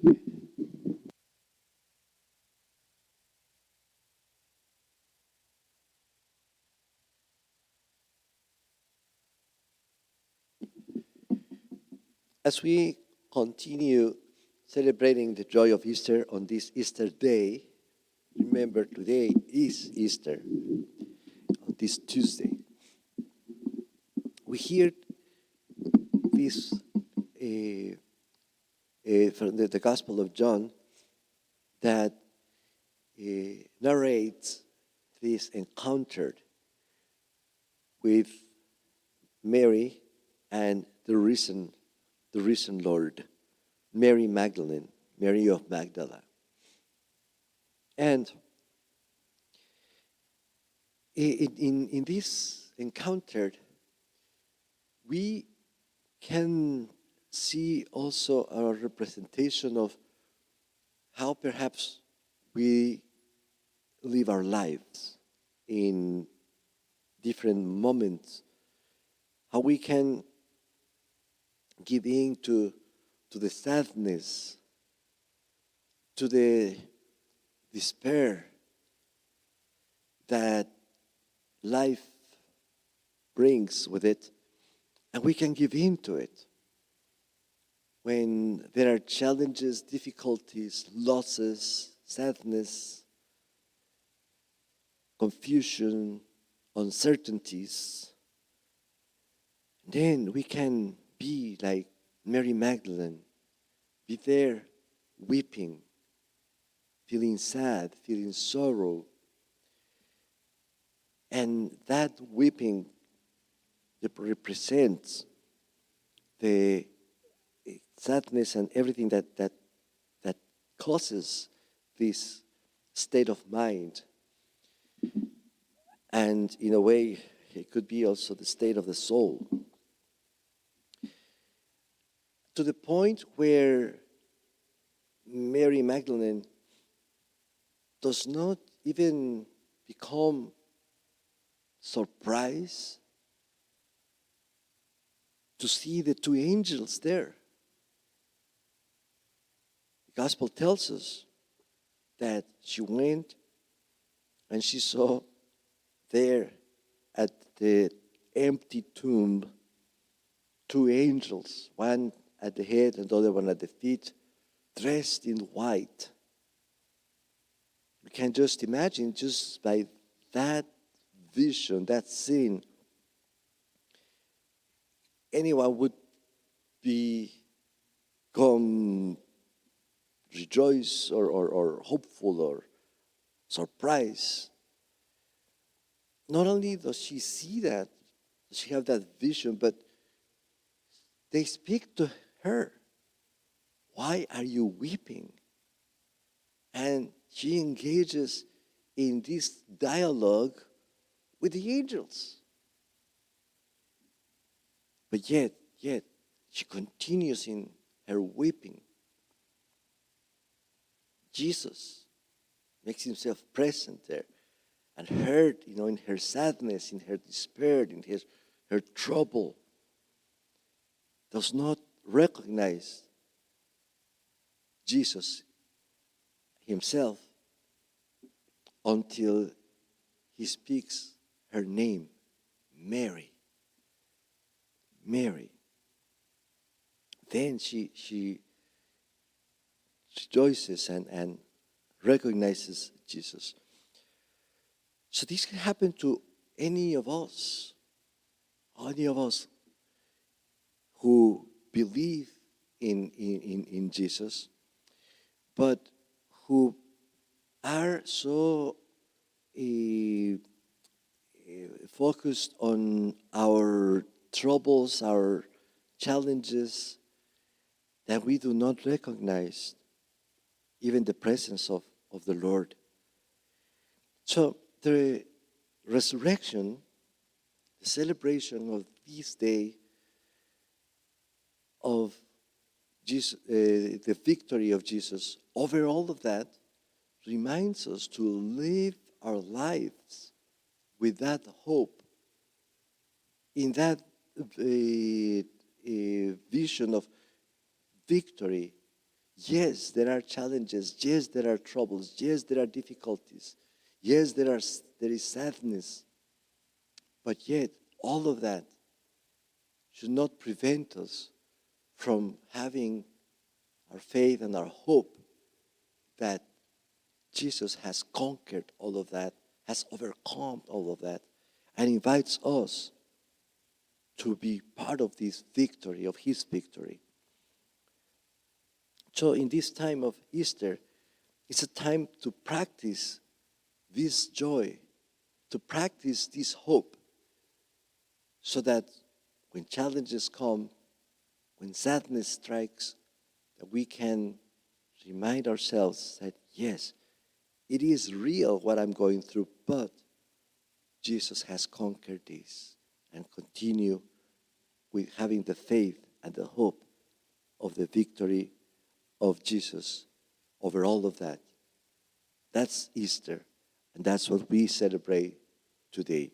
As we continue celebrating the joy of Easter on this Easter day, remember today is Easter, on this Tuesday. We hear this from the Gospel of John that narrates this encounter with Mary and the risen Lord, Mary Magdalene, Mary of Magdala. And in this encounter, we can see also a representation of how perhaps we live our lives in different moments, how we can give in to the sadness, to the despair that life brings with it, and we can give in to it. When there are challenges, difficulties, losses, sadness, confusion, uncertainties, then we can be like Mary Magdalene, be there weeping, feeling sad, feeling sorrow. And that weeping represents the sadness and everything that causes this state of mind. And in a way, it could be also the state of the soul. To the point where Mary Magdalene does not even become surprised to see the two angels there. The Gospel tells us that she went and she saw there at the empty tomb two angels, one at the head and the other one at the feet, dressed in white. We can just imagine, just by that vision, that scene, anyone would become rejoiced or hopeful or surprised. Not only does she see that, does she have that vision, but they speak to her. Why are you weeping? And she engages in this dialogue with the angels. But yet, she continues in her weeping. Jesus makes himself present there and heard, in her sadness, in her despair, in her trouble. Does not recognize Jesus himself until he speaks her name, Mary. Mary. Then she rejoices and recognizes Jesus. So this can happen to any of us who believe in Jesus, but who are so focused on our troubles, our challenges, that we do not recognize even the presence of the Lord. So the resurrection, the celebration of this day of Jesus, the victory of Jesus over all of that, reminds us to live our lives with that hope, in that vision of victory, Yes, there are challenges. Yes, there are troubles. Yes, there are difficulties. Yes, there is sadness. But yet, all of that should not prevent us from having our faith and our hope that Jesus has conquered all of that, has overcome all of that, and invites us to be part of this victory, of his victory. So in this time of Easter, it's a time to practice this joy, to practice this hope, so that when challenges come, when sadness strikes, that we can remind ourselves that yes, it is real what I'm going through, but Jesus has conquered this, and continue with having the faith and the hope of the victory of Jesus over all of that. That's Easter, and that's what we celebrate today.